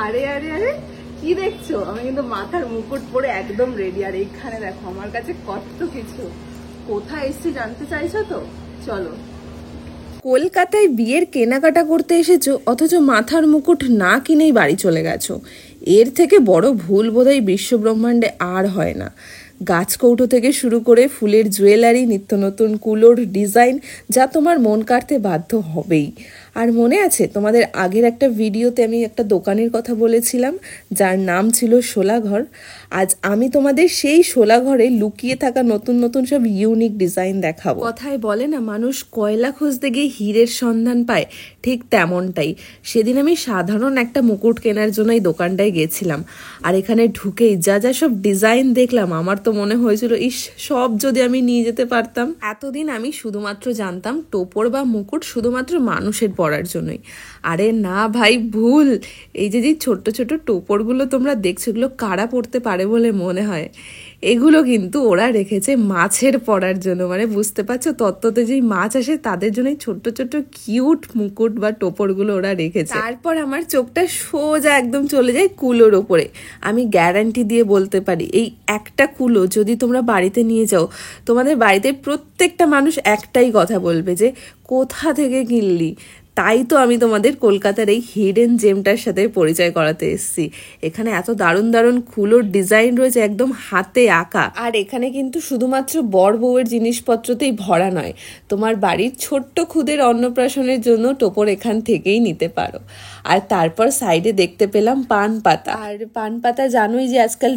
আরে আরে আরে কি দেখছো? আমি কিন্তু মাথার মুকুট পরে একদম রেডি। আর এখানে দেখো আমার কাছে কত কিছু। কোথায় এসেছি জানতে চাইছো তো? চলো। কলকাতায় বিয়ের কেনাকাটা করতে এসেছো, অথচ মাথার মুকুট না কিনেই বাড়ি চলে গেছো। এর থেকে বড় ভুল বোধহয় বিশ্বব্রহ্মাণ্ডে আর হয় না। গাছকৌটো থেকে শুরু করে ফুলের জুয়েলারি, নিত্য নতুন কুলোর ডিজাইন, যা তোমার মন কাড়তে বাধ্য হবেই। আর মনে আছে তোমাদের আগের একটা ভিডিওতে আমি একটা দোকানের কথা বলেছিলাম যার নাম ছিল শোলাঘর? আজ আমি তোমাদের সেই শোলাঘরে লুকিয়ে থাকা নতুন নতুন সব ইউনিক ডিজাইন দেখাবো। কথায় বলে না, মানুষ কয়লা খুঁজতে গিয়ে হীরের সন্ধান পায়, ঠিক তেমনটাই। সেদিন আমি সাধারণ একটা মুকুট কেনার জন্য এই দোকানটায় গেছিলাম, আর এখানে ঢুকেই যা যা সব ডিজাইন দেখলাম, আমার তো মনে হয়েছিল ইস, সব যদি আমি নিয়ে যেতে পারতাম। এতদিন আমি শুধুমাত্র জানতাম টোপর বা মুকুট শুধুমাত্র মানুষের পরার জন্যই। আরে না ভাই, ভুল। এই যে ছোট্ট ছোট টোপরগুলো তোমরা দেখছো, এগুলো কারা পড়তে পারে বলে মনে হয়? এগুলো কিন্তু ওরা রেখেছে মাছের পরার জন্য। মানে বুঝতে পারছো, তত্ত্বতে যেই মাছ আসে তাদের জন্য ছোট্ট ছোট্ট কিউট মুকুট বা টোপরগুলো ওরা রেখেছে। তারপর আমার চোখটা সোজা একদম চলে যায় কুলোর ওপরে। আমি গ্যারান্টি দিয়ে বলতে পারি, এই একটা কুলো যদি তোমরা বাড়িতে নিয়ে যাও, তোমাদের বাড়িতে প্রত্যেকটা মানুষ একটাই কথা বলবে যে কোথা থেকে কিনলি। তাই তো আমি তোমাদের কলকাতার এই হিডেন জেমটার সাথে পরিচয় করাতে এসেছি। এখানে এত দারুণ দারুণ কুলোর ডিজাইন রয়েছে, একদম হাতে আঁকা। আর এখানে কিন্তু শুধুমাত্র বর বউয়ের জিনিসপত্রতেই ভরা নয়, তোমার বাড়ির ছোট্ট খুদের অন্নপ্রাশনের জন্য টোপর এখান থেকেই নিতে পারো। আর তারপর সাইডে দেখতে পেলাম পান পাতা। আর পান পাতা জানোই যে আজকাল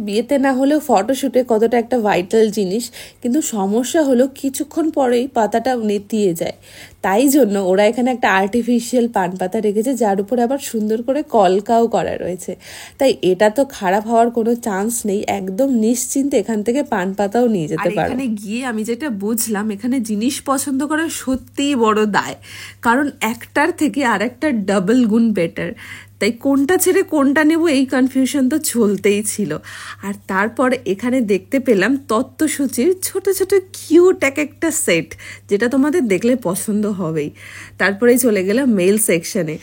বিয়েতে না হলেও ফটোশুটে কতটা একটা ভাইটাল জিনিস। কিন্তু সমস্যা হলো কিছুক্ষণ পরেই পাতাটা নেতিয়ে যায়। তাই জন্য ওরা এখানে একটা আর্টিফিশিয়াল পান পাতা রেখেছে, যার উপরে আবার সুন্দর করে কলকাও করা রয়েছে। তাই এটা তো খারাপ হওয়ার কোনো চান্স নেই, একদম নিশ্চিন্তে এখান থেকে পান পাতাও নিয়ে যেতে পারো। এখানে গিয়ে আমি যেটা বুঝলাম, এখানে জিনিস পছন্দ করা সত্যিই বড় দায়, কারণ একটার থেকে আর একটা ডাবল গুণ বেটার। তাই কোনটা ছেড়ে কোনটা নেব এই কনফিউশন তো চলতেই ছিল। আর তারপর এখানে দেখতে পেলাম তত্ত্বসূচির ছোট ছোট কিউট এক একটা সেট, যেটা তোমাদের দেখলে পছন্দ হবেই। তারপরেই চলে গেলাম মেল সেকশনে।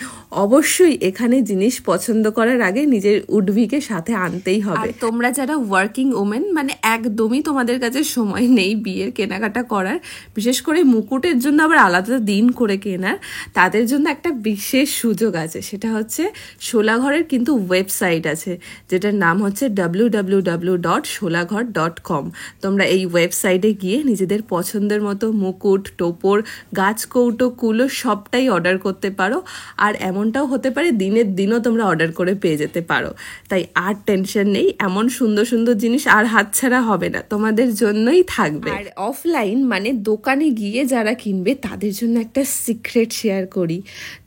অবশ্যই এখানে জিনিস পছন্দ করার আগে নিজের উডভিকে সাথে আনতেই হবে। তোমরা যারা ওয়ার্কিং ওমেন, মানে একদমই তোমাদের কাছে সময় নেই বিয়ের কেনাকাটা করার, বিশেষ করে মুকুটের জন্য আবার আলাদা দিন করে কেনার, তাদের জন্য একটা বিশেষ সুযোগ আছে। সেটা হচ্ছে শোলাঘরের কিন্তু ওয়েবসাইট আছে, যেটার নাম হচ্ছে www.sholaghar.com। তোমরা এই ওয়েবসাইটে গিয়ে নিজেদের পছন্দের মতো মুকুট, টোপর, গাছকৌটো, কুলো সবটাই অর্ডার করতে পারো। আর এমনটাও হতে পারে দিনের দিনও তোমরা অর্ডার করে পেয়ে যেতে পারো। তাই আর টেনশন নেই, এমন সুন্দর সুন্দর জিনিস আর হাতছাড়া হবে না, তোমাদের জন্যই থাকবে। আর অফলাইন মানে দোকানে গিয়ে যারা কিনবে তাদের জন্য একটা সিক্রেট শেয়ার করি।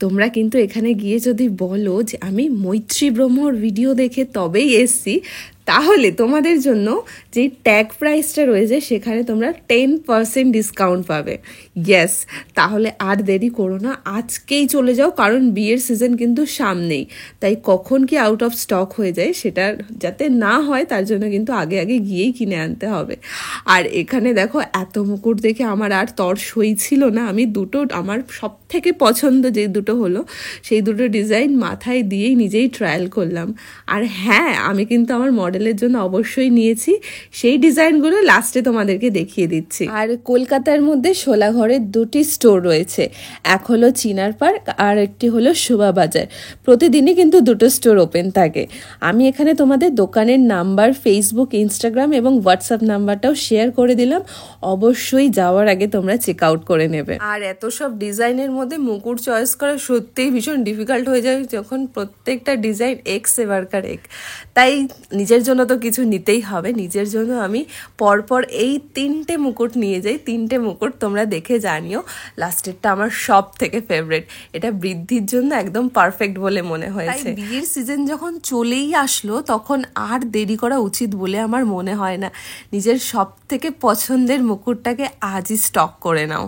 তোমরা কিন্তু এখানে গিয়ে যদি বলো যে আমি মৈত্রী ব্রহ্মর ভিডিও দেখে তবেই এসছি, তাহলে তোমাদের জন্য যে ট্যাগ প্রাইসটা রয়েছে সেখানে তোমরা 10% ডিসকাউন্ট পাবে। ইয়েস, তাহলে আর দেরি করো না, আজকেই চলে যাও, কারণ বিয়ের সিজন কিন্তু সামনেই। তাই কখন কি আউট অফ স্টক হয়ে যায় সেটা যাতে না হয়, তার জন্য কিন্তু আগে আগে গিয়েই কিনে আনতে হবে। আর এখানে দেখো এত মুকুট দেখে আমার আর তর সই ছিল না। আমি আমার সব থেকে পছন্দ যে দুটো হলো, সেই দুটো ডিজাইন মাথায় দিয়েই নিজেই ট্রায়াল করলাম। আর হ্যাঁ, আমি কিন্তু আমার মডেলের জন্য অবশ্যই নিয়েছি। সেই ডিজাইনগুলো লাস্টে তোমাদেরকে দেখিয়ে দিচ্ছি। আর কলকাতার মধ্যে শোলাঘরের দুটি স্টোর রয়েছে, এক হলো চিনার পার্ক আর একটি হলো শোভাবাজার। প্রতিদিনই কিন্তু দুটো স্টোর ওপেন থাকে। আমি এখানে তোমাদের দোকানের নাম্বার, ফেসবুক, ইনস্টাগ্রাম এবং হোয়াটসঅ্যাপ নাম্বারটাও শেয়ার করে দিলাম। অবশ্যই যাওয়ার আগে তোমরা চেক আউট করে নেবে। আর এত সব ডিজাইনের মধ্যে মুকুট চয়েস করা সত্যিই ভীষণ ডিফিকাল্ট হয়ে যায়, যখন প্রত্যেকটা ডিজাইন এক্স এবারকার এক। তাই নিজের জন্য তো কিছু নিতেই হবে। নিজের জন্য আমি পরপর এই 3টে মুকুট নিয়ে যাই। 3টে মুকুট তোমরা দেখে জানিও। লাস্টেরটা আমার সব থেকে ফেভারিট, এটা বৃদ্ধির জন্য একদম পারফেক্ট বলে মনে হয়েছে। বিয়ের সিজন যখন চলেই আসলো, তখন আর দেরি করা উচিত বলে আমার মনে হয় না। নিজের সব থেকে পছন্দের মুকুটটাকে আজই স্টক করে নাও।